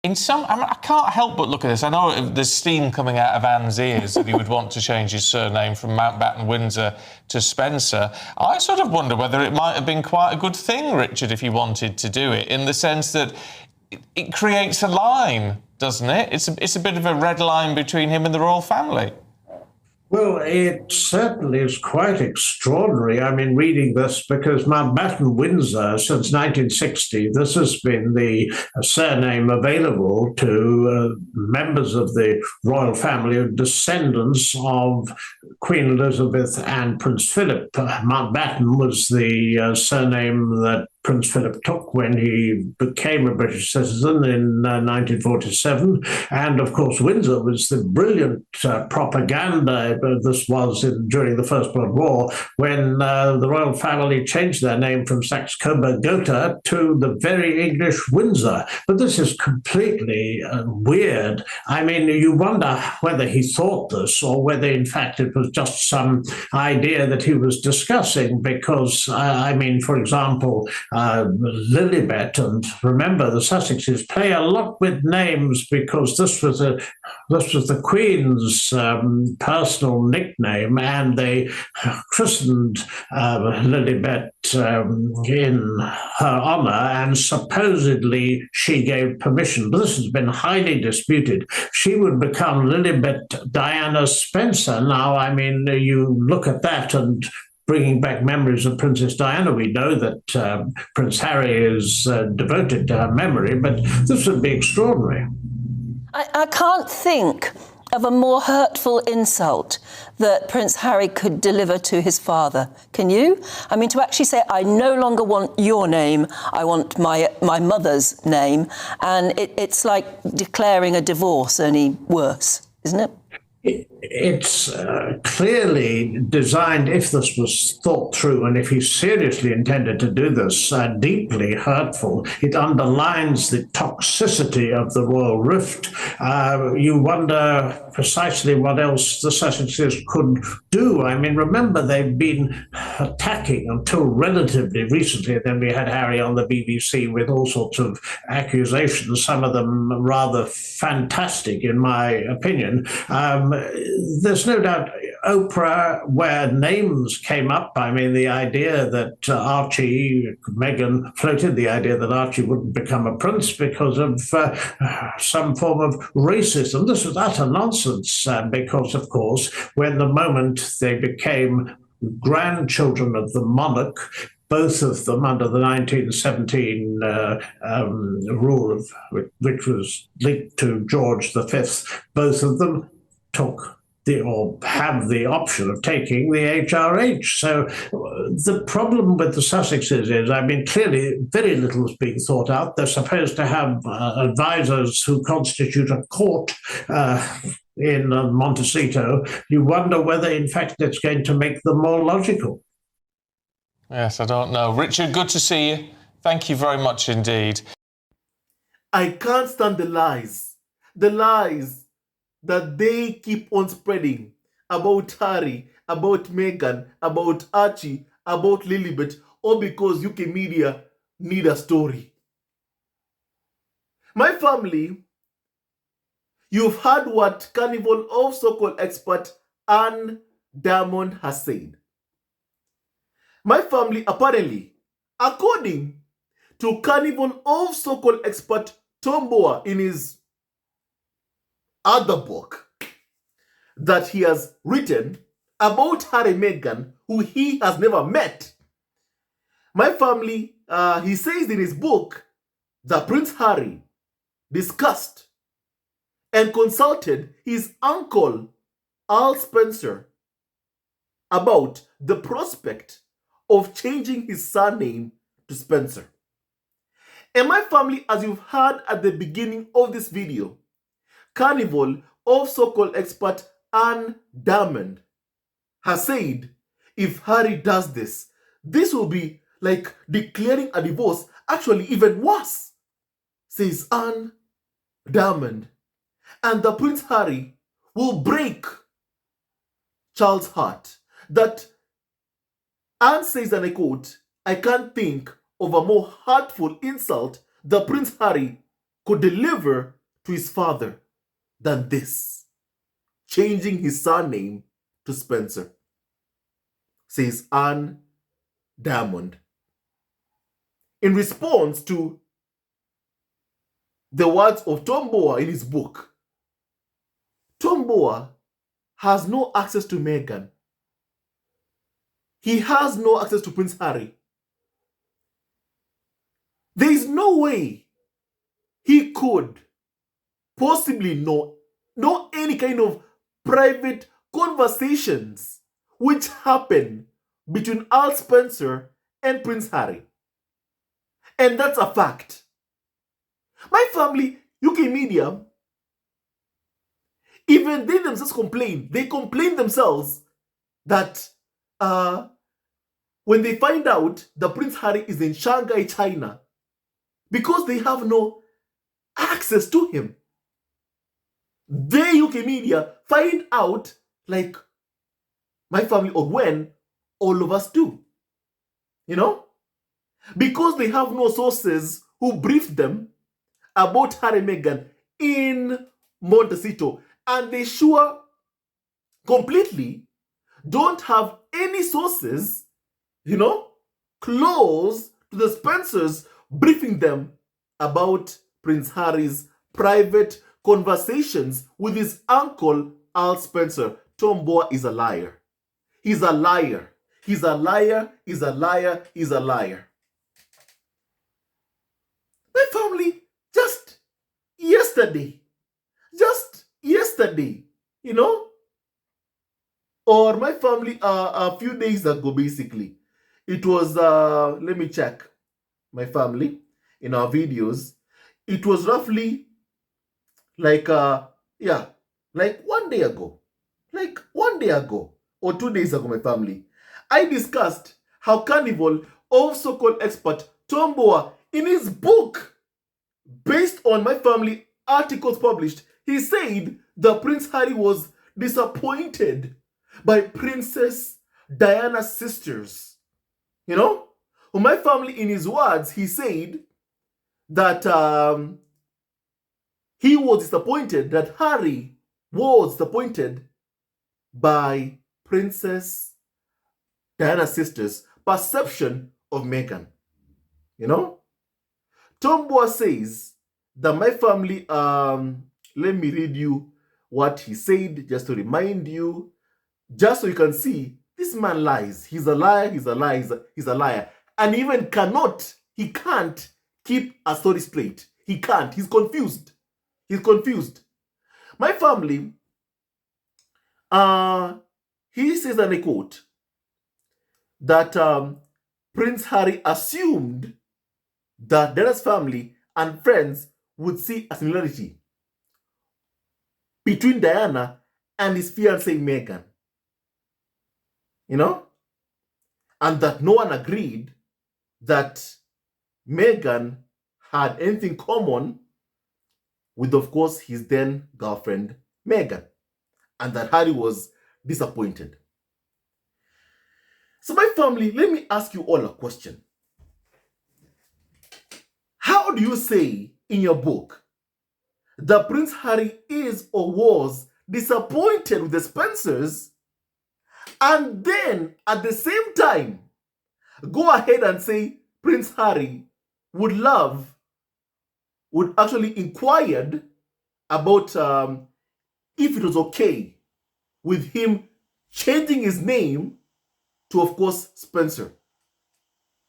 I can't help but look at this. I know there's steam coming out of Anne's ears that he would want to change his surname from Mountbatten Windsor to Spencer. I sort of wonder whether it might have been quite a good thing, Richard, if he wanted to do it, in the sense that it creates a line, doesn't it? It's a bit of a red line between him and the royal family. Well, it certainly is quite extraordinary. I mean, reading this, because Mountbatten Windsor, since 1960, this has been the surname available to members of the royal family, descendants of Queen Elizabeth and Prince Philip. Mountbatten was the surname that Prince Philip took when he became a British citizen in 1947. And of course, Windsor was the brilliant propaganda. This was during the First World War, when the royal family changed their name from Saxe-Coburg-Gotha to the very English Windsor. But this is completely weird. I mean, you wonder whether he thought this or whether, in fact, it was just some idea that he was discussing, because, I mean, for example, Lilibet, and remember the Sussexes play a lot with names, because this was the Queen's personal nickname, and they christened Lilibet in her honour, and supposedly she gave permission. But this has been highly disputed. She would become Lilibet Diana Spencer. Now, I mean, you look at that and bringing back memories of Princess Diana, we know that Prince Harry is devoted to her memory, but this would be extraordinary. I can't think of a more hurtful insult that Prince Harry could deliver to his father. Can you? I mean, to actually say, I no longer want your name, I want my mother's name, and it's like declaring a divorce, only worse, isn't it? It's clearly designed, if this was thought through and if he seriously intended to do this, deeply hurtful. It underlines the toxicity of the royal rift. You wonder precisely what else the Sussexes could do. I mean, remember, they've been attacking until relatively recently. Then we had Harry on the BBC with all sorts of accusations, some of them rather fantastic, in my opinion. There's no doubt Oprah, where names came up. I mean, the idea that Meghan floated the idea that Archie wouldn't become a prince because of some form of racism. This was utter nonsense, because, of course, when the moment they became grandchildren of the monarch, both of them under the 1917 rule, which was linked to George V, both of them have the option of taking the HRH. So the problem with the Sussexes is, I mean, clearly very little is being thought out. They're supposed to have advisors who constitute a court in Montecito. You wonder whether, in fact, it's going to make them more logical. Yes, I don't know. Richard, good to see you. Thank you very much indeed. I can't stand the lies that they keep on spreading about Harry, about Meghan, about Archie, about Lilibet, all because UK media need a story. My family, you've heard what Carnival of so-called expert Anne Diamond has said. My family, apparently, according to Carnival of so-called expert Tom Boer in his other book that he has written about Harry and Meghan, who he has never met. My family, he says in his book that Prince Harry discussed and consulted his uncle, Earl Spencer, about the prospect of changing his surname to Spencer. And my family, as you've heard at the beginning of this video, Carnival of so-called expert Anne Diamond has said, if Harry does this, this will be like declaring a divorce, actually even worse, says Anne Diamond. And the Prince Harry will break Charles' heart. That Anne says, and I quote, I can't think of a more hurtful insult the Prince Harry could deliver to his father than this, changing his surname to Spencer, says Anne Diamond. In response to the words of Tom Bower in his book, Tom Bower has no access to Meghan. He has no access to Prince Harry. There is no way he could possibly know any kind of private conversations which happen between Al Spencer and Prince Harry. And that's a fact. My family, UK media, even they themselves complain. They complain themselves that when they find out that Prince Harry is in Shanghai, China, because they have no access to him. The UK media find out like my family or when all of us do. You know? Because they have no sources who briefed them about Harry and Meghan in Montecito. And they sure completely don't have any sources, close to the Spencers briefing them about Prince Harry's private conversations with his uncle, Al Spencer. Tom Bower is a liar. He's a liar. He's a liar. He's a liar. He's a liar. My family, just yesterday, or my family a few days ago, basically, it was, let me check my family in our videos. It was roughly like, like 1 day ago, or 2 days ago, my family, I discussed how Carnival of so-called expert Tom Bower, in his book, based on my family articles published, he said that Prince Harry was disappointed by Princess Diana's sisters. My family, in his words, he said that he was disappointed, that Harry was disappointed by Princess Diana's sisters' perception of Meghan. Tom Bower says that my family, let me read you what he said, just to remind you, just so you can see, this man lies. He's a liar, he's a liar, he's a liar. And even he can't keep a story straight. He can't, he's confused. My family, he says, and I quote, that Prince Harry assumed that Diana's family and friends would see a similarity between Diana and his fiancée Meghan. And that no one agreed that Meghan had anything common with, of course, his then girlfriend Meghan, and that Harry was disappointed. So my family, let me ask you all a question. How do you say in your book that Prince Harry is or was disappointed with the Spencers, and then at the same time go ahead and say Prince Harry would actually inquired about if it was okay with him changing his name to, of course, Spencer?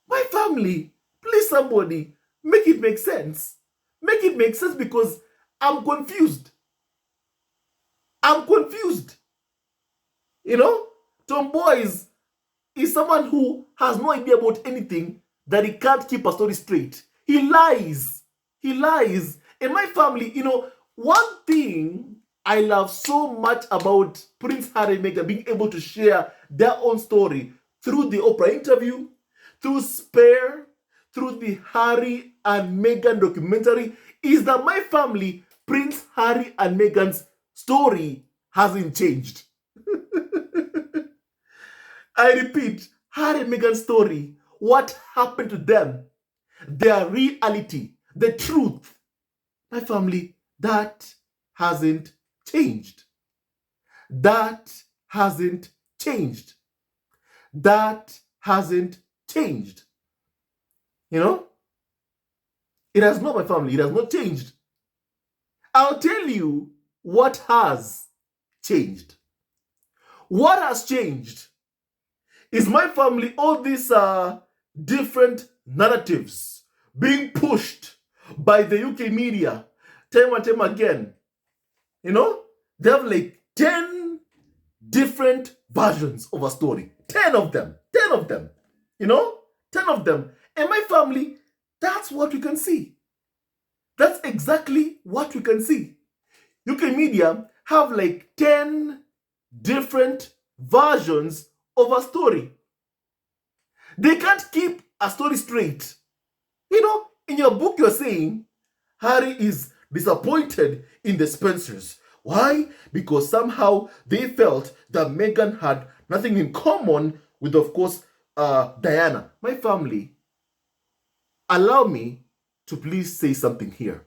My family, please somebody, make it make sense. Make it make sense, because I'm confused. Tom Bower is someone who has no idea about anything, that he can't keep a story straight. He lies. And my family, one thing I love so much about Prince Harry and Meghan being able to share their own story through the Oprah interview, through Spare, through the Harry and Meghan documentary, is that my family, Prince Harry and Meghan's story hasn't changed. I repeat, Harry and Meghan's story, what happened to them, their reality, the truth, My family, that hasn't changed. That hasn't changed. That hasn't changed. You know? It has not, my family. It has not changed. I'll tell you what has changed. What has changed is, my family, all these different narratives being pushed by the UK media time and time again. You know, they have like 10 different versions of a story. 10 of them. 10 of them. You know, 10 of them. And my family, that's what we can see. That's exactly what we can see. UK media have like 10 different versions of a story. They can't keep a story straight. You know, in your book, you're saying Harry is disappointed in the Spencers. Why? Because somehow they felt that Meghan had nothing in common with, of course, Diana. My family, allow me to please say something here.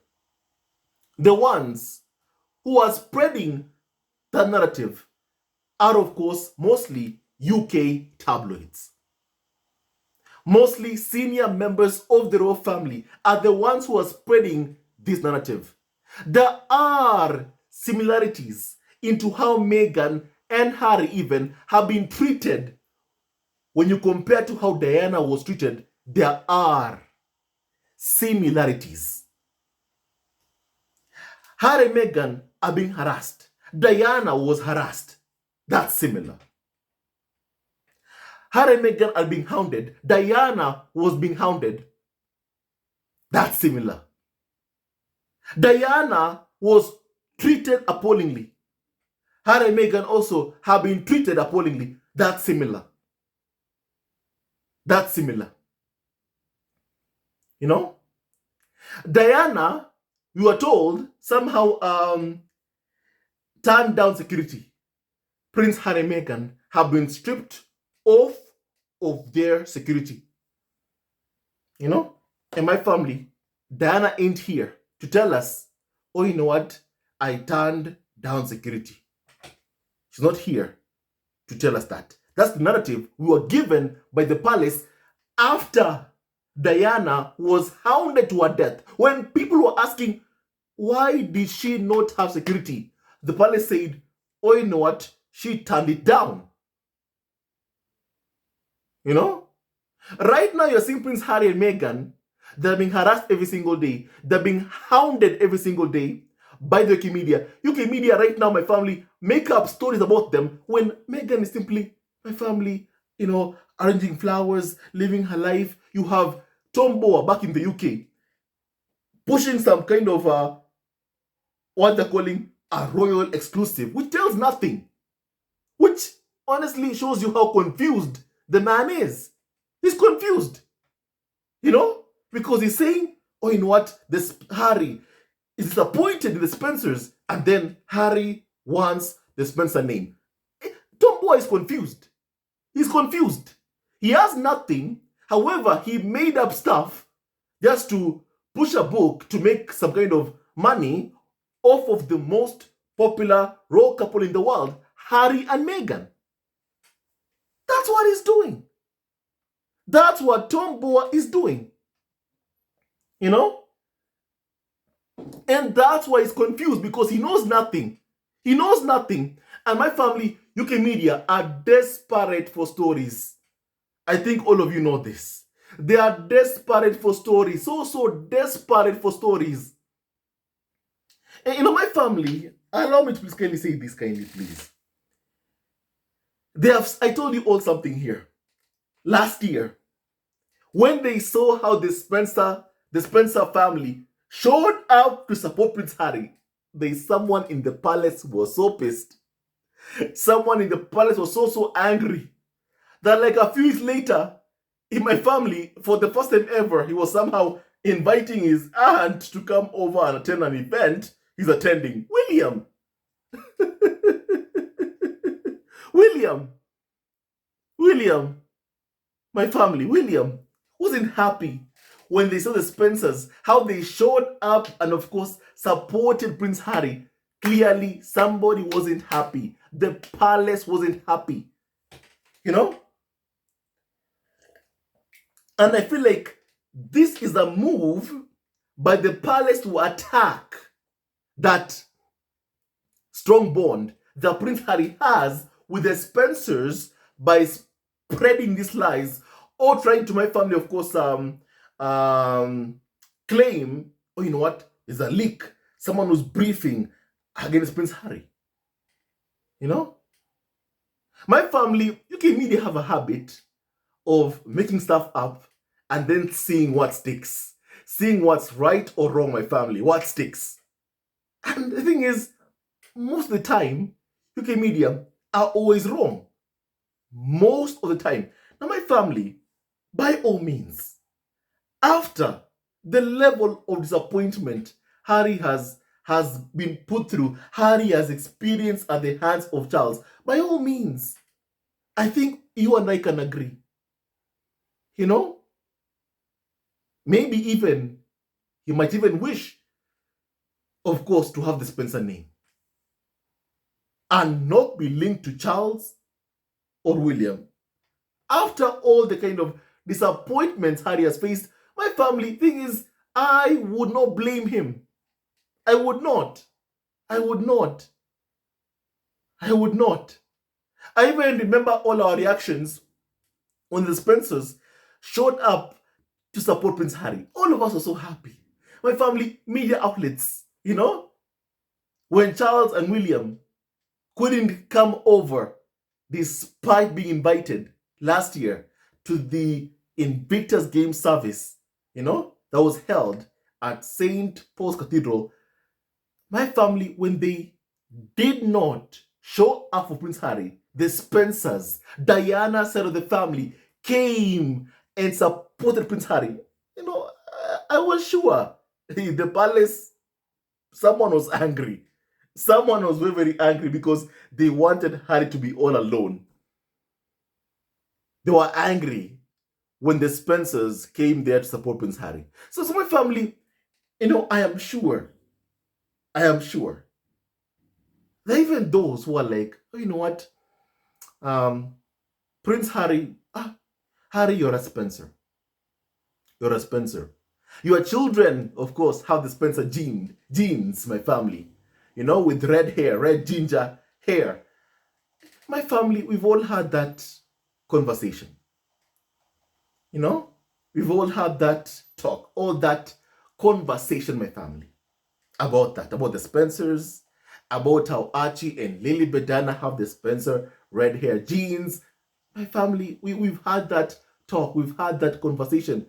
The ones who are spreading that narrative are, of course, mostly UK tabloids. Mostly senior members of the royal family are the ones who are spreading this narrative. There are similarities into how Meghan and Harry even have been treated. When you compare to how Diana was treated, there are similarities. Harry and Meghan are being harassed. Diana was harassed. That's similar. Harry and Meghan are being hounded. Diana was being hounded. That's similar. Diana was treated appallingly. Harry and Meghan also have been treated appallingly. That's similar. That's similar. You know? Diana, we were told, somehow turned down security. Prince Harry and Meghan have been stripped off of their security. You know? And my family, Diana ain't here to tell us, oh, you know what? I turned down security. She's not here to tell us that. That's the narrative we were given by the palace after Diana was hounded to her death. When people were asking, why did she not have security? The palace said, oh, you know what? She turned it down. You know? Right now, you're seeing Prince Harry and Meghan. They're being harassed every single day. They're being hounded every single day by the UK media. UK media right now, my family, make up stories about them when Meghan is simply, my family, you know, arranging flowers, living her life. You have Tom Bower back in the UK pushing some kind of what they're calling a royal exclusive, which tells nothing. Which honestly shows you how confused the man is. He's confused. You know? Because he's saying, oh, you know what? This Harry is disappointed in the Spencers, and then Harry wants the Spencer name. Tom Boy is confused. He's confused. He has nothing. However, he made up stuff just to push a book to make some kind of money off of the most popular royal couple in the world, Harry and Meghan. That's what he's doing. That's what Tom Bower is doing. You know? And that's why he's confused, because he knows nothing. He knows nothing. And my family, UK media, are desperate for stories. I think all of you know this. They are desperate for stories. So desperate for stories. And you know, my family, allow me to please kindly say this kindly, please. I told you all something here. Last year, when they saw how the Spencer family showed up to support Prince Harry, someone in the palace was so pissed. Someone in the palace was so angry that like a few weeks later, in my family, for the first time ever, he was somehow inviting his aunt to come over and attend an event he's attending. William. William. My family, William wasn't happy when they saw the Spencers, how they showed up and, of course, supported Prince Harry. Clearly, somebody wasn't happy. The palace wasn't happy. You know? And I feel like this is a move by the palace to attack that strong bond that Prince Harry has with the Spencers by spreading these lies or trying to, my family, of course, claim, oh, you know what, there's a leak. Someone was briefing against Prince Harry. You know? My family, UK media have a habit of making stuff up and then seeing what sticks. Seeing what's right or wrong, my family, what sticks. And the thing is, most of the time, UK media are always wrong. Most of the time. Now, my family, by all means, after the level of disappointment Harry has been put through, Harry has experienced at the hands of Charles, by all means, I think you and I can agree. You know? Maybe even, you might even wish, of course, to have the Spencer name and not be linked to Charles or William. After all the kind of disappointments Harry has faced, my family, thing is, I would not blame him. I would not. I would not. I would not. I even remember all our reactions when the Spencers showed up to support Prince Harry. All of us were so happy. My family, media outlets, you know, when Charles and William couldn't come over despite being invited last year to the Invictus Game service, you know, that was held at St. Paul's Cathedral. My family, when they did not show up for Prince Harry, the Spencers, Diana's side of the family, came and supported Prince Harry. You know, I was sure the palace, someone was angry. Someone was very, very angry because they wanted Harry to be all alone. They were angry when the Spencers came there to support Prince Harry. So my family, you know, I am sure that even those who are like, oh, you know what, Prince Harry, Harry, you're a Spencer. You're a Spencer. Your children, of course, have the Spencer genes, my family. You know, with red hair, red ginger hair. My family, we've all had that conversation. You know, we've all had that talk, all that conversation, my family, about that, about the Spencers, about how Archie and Lily Bedana have the Spencer red hair genes. My family, we've had that talk, we've had that conversation.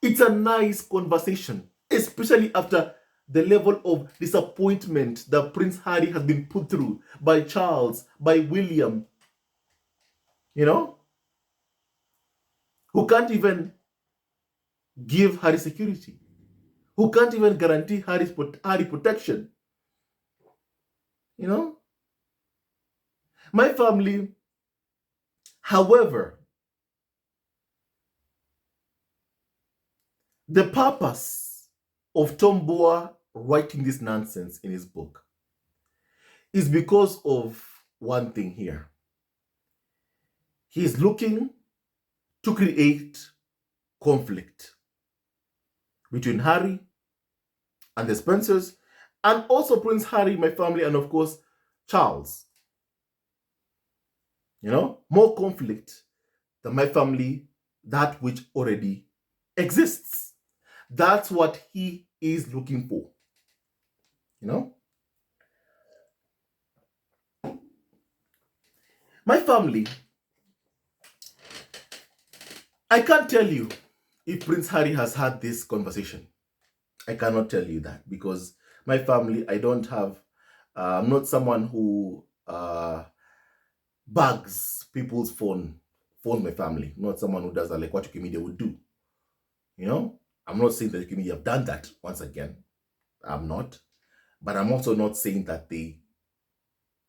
It's a nice conversation, especially after the level of disappointment that Prince Harry has been put through by Charles, by William, you know, who can't even give Harry security, who can't even guarantee Harry protection, you know. My family, however, the purpose of Tom Boer writing this nonsense in his book is because of one thing here. He's looking to create conflict between Harry and the Spencers, and also Prince Harry, my family, and of course, Charles. You know, more conflict than my family, that which already exists. That's what he is looking for. You know? My family, I can't tell you if Prince Harry has had this conversation. I cannot tell you that because my family, I don't have, I'm not someone who bugs people's phone my family. I'm not someone who does that like what UK media would do. You know? I'm not saying that UK media have done that once again. I'm not. But I'm also not saying that they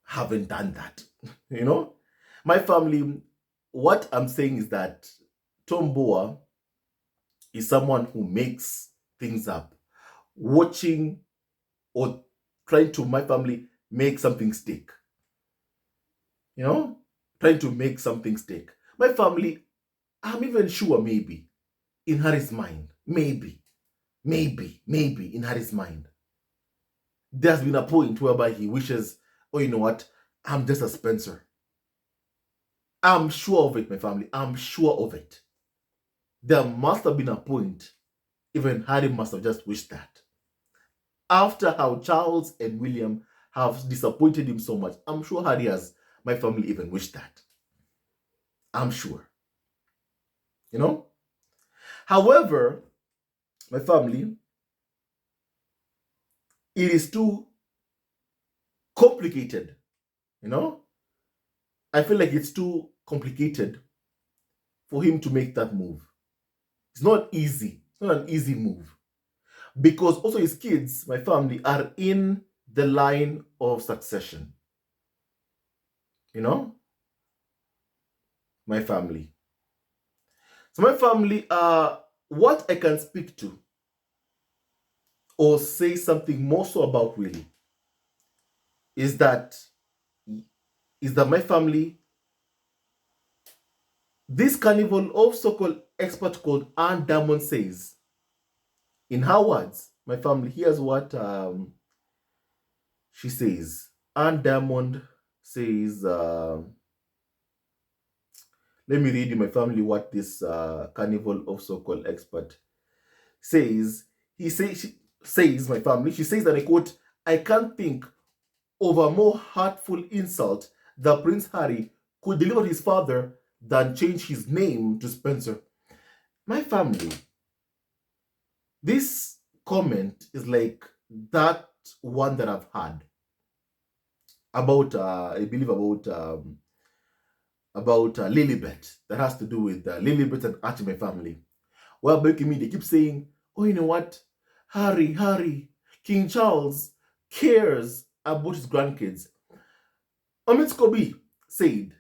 haven't done that. You know? My family, what I'm saying is that Tom Boer is someone who makes things up, watching or trying to, my family, make something stick. You know, trying to make something stick. My family, I'm even sure maybe in Harry's mind, maybe in Harry's mind, there's been a point whereby he wishes, oh, you know what, I'm just a Spencer. I'm sure of it, my family. I'm sure of it. There must have been a point, even Harry must have just wished that. After how Charles and William have disappointed him so much, I'm sure Harry has, my family, even wished that. I'm sure. You know? However, my family, it is too complicated. You know? I feel like it's too complicated for him to make that move. It's not easy. It's not an easy move. Because also his kids, my family, are in the line of succession. You know? My family. So my family, what I can speak to or say something more so about really is that my family, this carnival of so-called expert called Anne Diamond says, in her words, my family, here's what she says. Anne Diamond says, let me read you, my family, what this carnival of so-called expert says. She says, my family, she says that, I quote, I can't think of a more hurtful insult that Prince Harry could deliver to his father than change his name to Spencer. My family, this comment is like that one that I've had about, I believe about Lilibet, that has to do with Lilibet and Archie, my family. Well, back in me, they keep saying, oh, you know what? Harry, King Charles cares about his grandkids. Amit Scobie said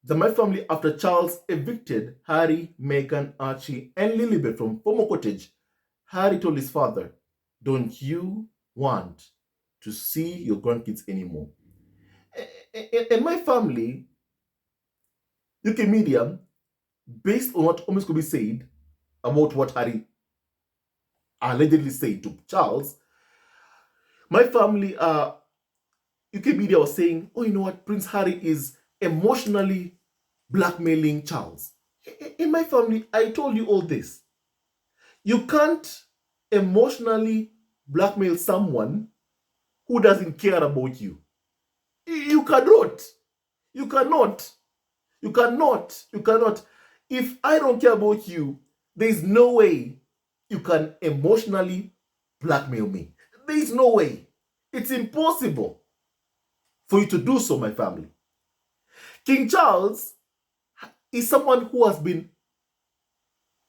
that my family, after Charles evicted Harry, Meghan, Archie, and Lilibet from Pomo Cottage, Harry told his father, don't you want to see your grandkids anymore? And my family, UK media, based on what Amit Scobie said about what Harry allegedly said to Charles, my family, UK media was saying, oh, you know what, Prince Harry is emotionally blackmailing Charles. In my family, I told you all this. You can't emotionally blackmail someone who doesn't care about you. You cannot. You cannot. You cannot. You cannot. If I don't care about you, there's no way you can emotionally blackmail me. There's no way. It's impossible for you to do so, my family. King Charles is someone who has been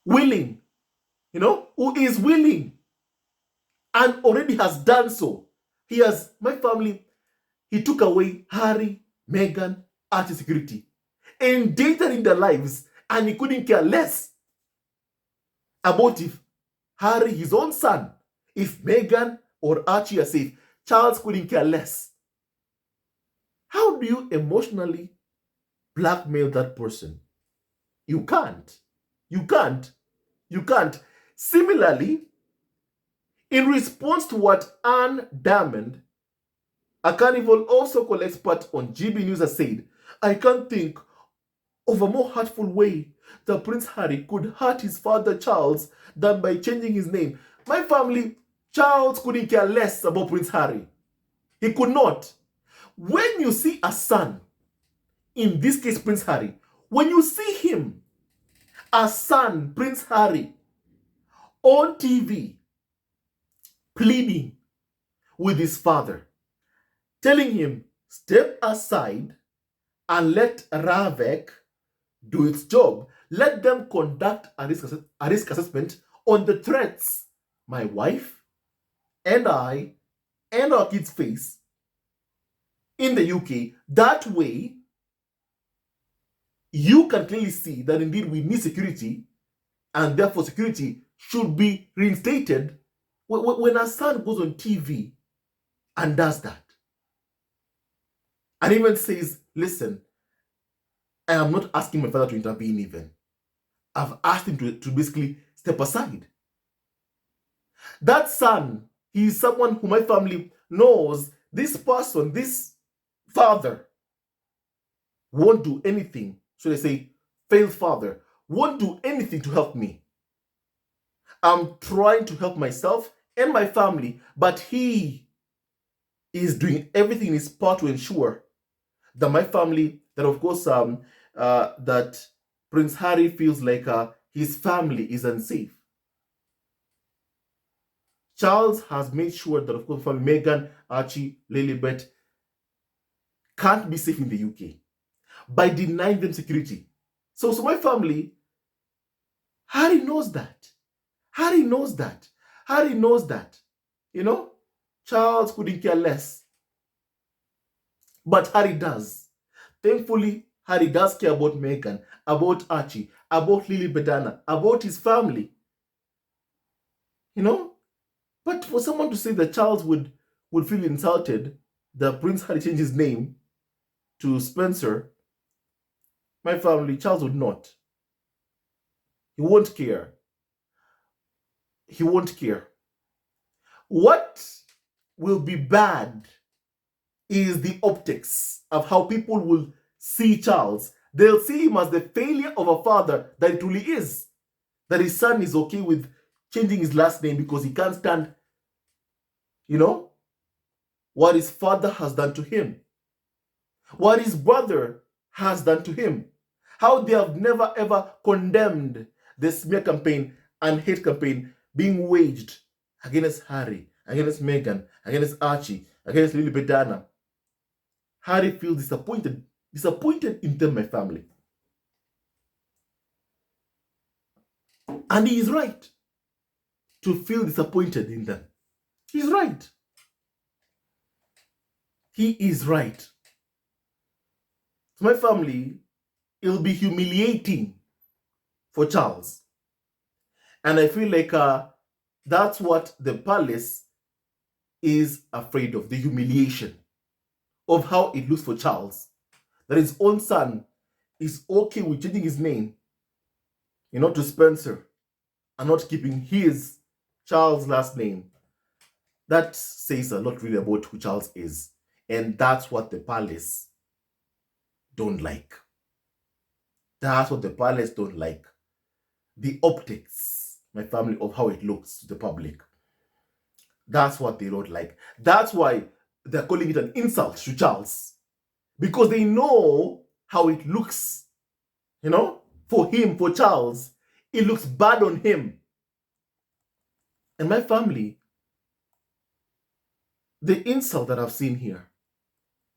willing, who is willing and already has done so. He has, my family, he took away Harry, Meghan, Archie security, endangering their lives, and he couldn't care less about if Harry, his own son, if Meghan or Archie are safe. Charles couldn't care less. How do you emotionally blackmail that person? You can't. You can't. You can't. Similarly, in response to what Anne Diamond, a carnival also called expert on GB News, has said, I can't think of a more hurtful way that Prince Harry could hurt his father Charles than by changing his name. My family, Charles couldn't care less about Prince Harry. He could not. When you see a son, in this case Prince Harry, when you see him, a son, Prince Harry, on TV, pleading with his father, telling him, step aside and let Ravek do its job. Let them conduct a risk assessment on the threats my wife and I and our kids face in the UK. That way, you can clearly see that indeed we need security, and therefore security should be reinstated when a son goes on TV and does that. And even says, listen, I am not asking my father to intervene even. I've asked him to basically step aside. That son, he is someone who my family knows. This person, this father, won't do anything. So they say, failed father, won't do anything to help me. I'm trying to help myself and my family, but he is doing everything in his part to ensure that my family, that of course, that Prince Harry feels like his family is unsafe. Charles has made sure that, of course, family Meghan, Archie, Lilibet can't be safe in the UK by denying them security. So my family, Harry knows that. Harry knows that. Harry knows that. You know, Charles couldn't care less. But Harry does. Thankfully, Harry does care about Meghan, about Archie, about Lilibet, about his family. You know? But for someone to say that Charles would feel insulted that Prince Harry changed his name to Spencer, my family, Charles would not. He won't care. He won't care. What will be bad is the optics of how people will see Charles. They'll see him as the failure of a father that it truly is. That his son is okay with changing his last name because he can't stand, you know, what his father has done to him. What his brother has done to him. How they have never ever condemned the smear campaign and hate campaign being waged against Harry, against Meghan, against Archie, against Lilibet. Harry feels disappointed in them, my family. And he is right to feel disappointed in them. He's right. He is right. To my family, it'll be humiliating for Charles. And I feel like that's what the palace is afraid of, the humiliation of how it looks for Charles. That his own son is okay with changing his name, you know, to Spencer and not keeping his Charles' last name. That says a lot really about who Charles is. And that's what the palace don't like. That's what the palace don't like. The optics, my family, of how it looks to the public. That's what they don't like. That's why they're calling it an insult to Charles. Because they know how it looks, you know, for him, for Charles. It looks bad on him. And my family, the insult that I've seen here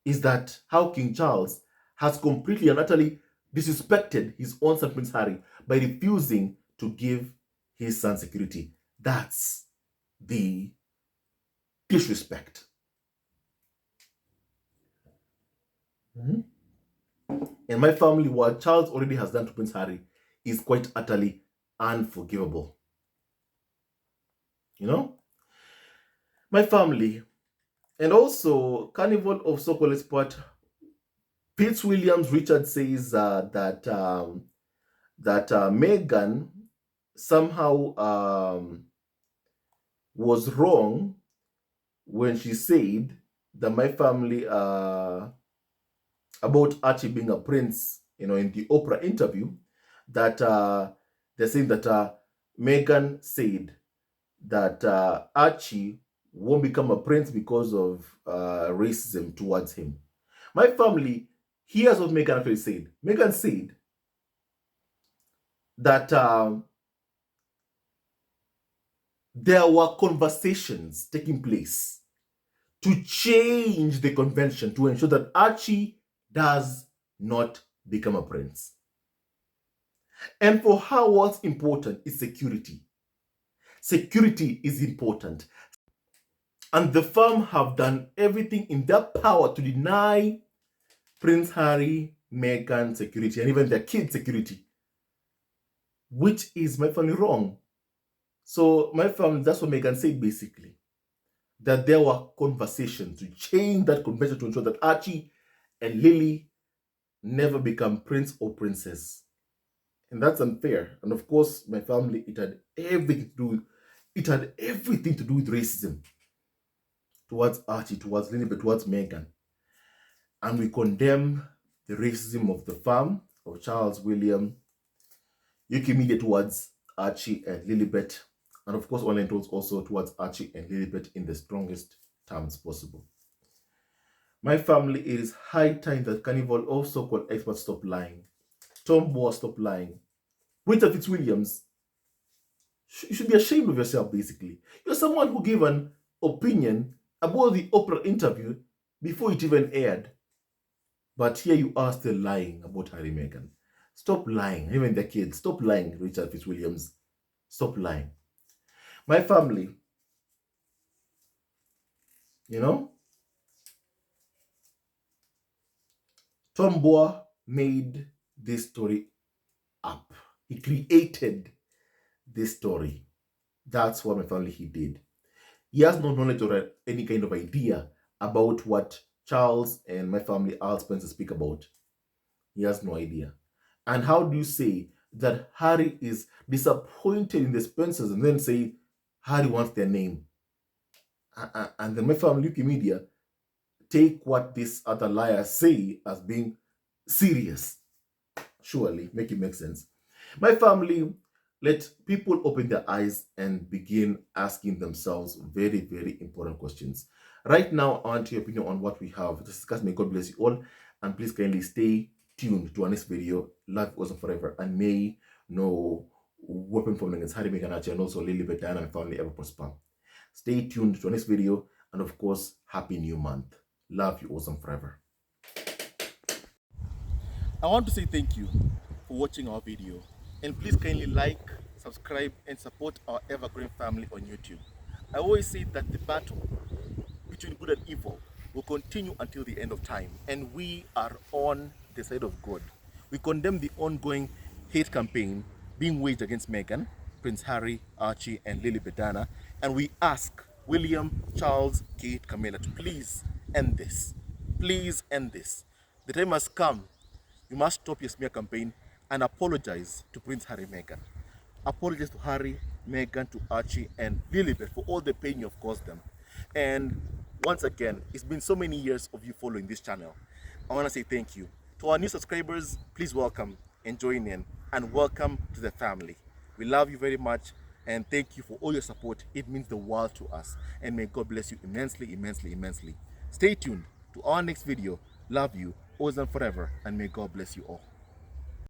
is that how King Charles has completely and utterly disrespected his own son Prince Harry by refusing to give his son security. That's the disrespect. And my family, what Charles already has done to Prince Harry is quite utterly unforgivable. You know? My family, and also Carnival of so-called expert Fitzwilliams Richard says that Meghan somehow was wrong when she said that my family about Archie being a prince, you know, in the Oprah interview, that they're saying that Meghan said that Archie won't become a prince because of racism towards him. My family, here's what Meghan actually said. Meghan said that there were conversations taking place to change the convention to ensure that Archie does not become a prince. And for her, what's important is security. Security is important. And the firm have done everything in their power to deny Prince Harry, Meghan security, and even their kids security, which is my family wrong. So my family, that's what Meghan said basically, that there were conversations to change that convention to ensure that Archie and Lily never become prince or princess. And that's unfair. And of course, my family, it had everything to do with racism towards Archie, towards Lily, but towards Meghan. And we condemn the racism of the farm of Charles, William, UK media towards Archie and Lilibet, and of course online trolls also towards Archie and Lilibet in the strongest terms possible. My family, it is high time that Carnival of so-called experts stop lying. Tom Boer stop lying. Richard Fitzwilliams, you should be ashamed of yourself basically. You're someone who gave an opinion about the Oprah interview before it even aired. But here you are still lying about Harry and Meghan. Stop lying, even the kids. Stop lying, Richard Fitzwilliams. Stop lying. My family, you know, Tom Boer made this story up. He created this story. That's what my family he did. He has no knowledge or any kind of idea about what Charles and my family, Al Spencer, speak about. He has no idea. And how do you say that Harry is disappointed in the Spencers and then say Harry wants their name? And then my family, UK media, take what these other liars say as being serious. Surely, make it make sense. My family, let people open their eyes and begin asking themselves very, very important questions. Right now, I want your opinion on what we have discussed. May God bless you all. And please kindly stay tuned to our next video. Love goes on forever. And may no weapon formed against Harry, Meghan, Archie, and also Lilibet, Diana, and family ever prosper. Stay tuned to our next video. And of course, Happy New Month. Love you awesome forever. I want to say thank you for watching our video. And please kindly like, subscribe, and support our ever-growing family on YouTube. I always say that the battle between good and evil will continue until the end of time. And we are on the side of God. We condemn the ongoing hate campaign being waged against Meghan, Prince Harry, Archie, and Lilibet, Diana. And we ask William, Charles, Kate, Camilla to please end this. Please end this. The time has come. You must stop your smear campaign and apologize to Prince Harry and Meghan. Apologize to Harry, Meghan, to Archie, and Lilibet for all the pain you've caused them. And once again, it's been so many years of you following this channel. I want to say thank you. To our new subscribers, please welcome and join in, and welcome to the family. We love you very much, and thank you for all your support. It means the world to us, and may God bless you immensely, immensely, immensely. Stay tuned to our next video. Love you, always and forever, and may God bless you all.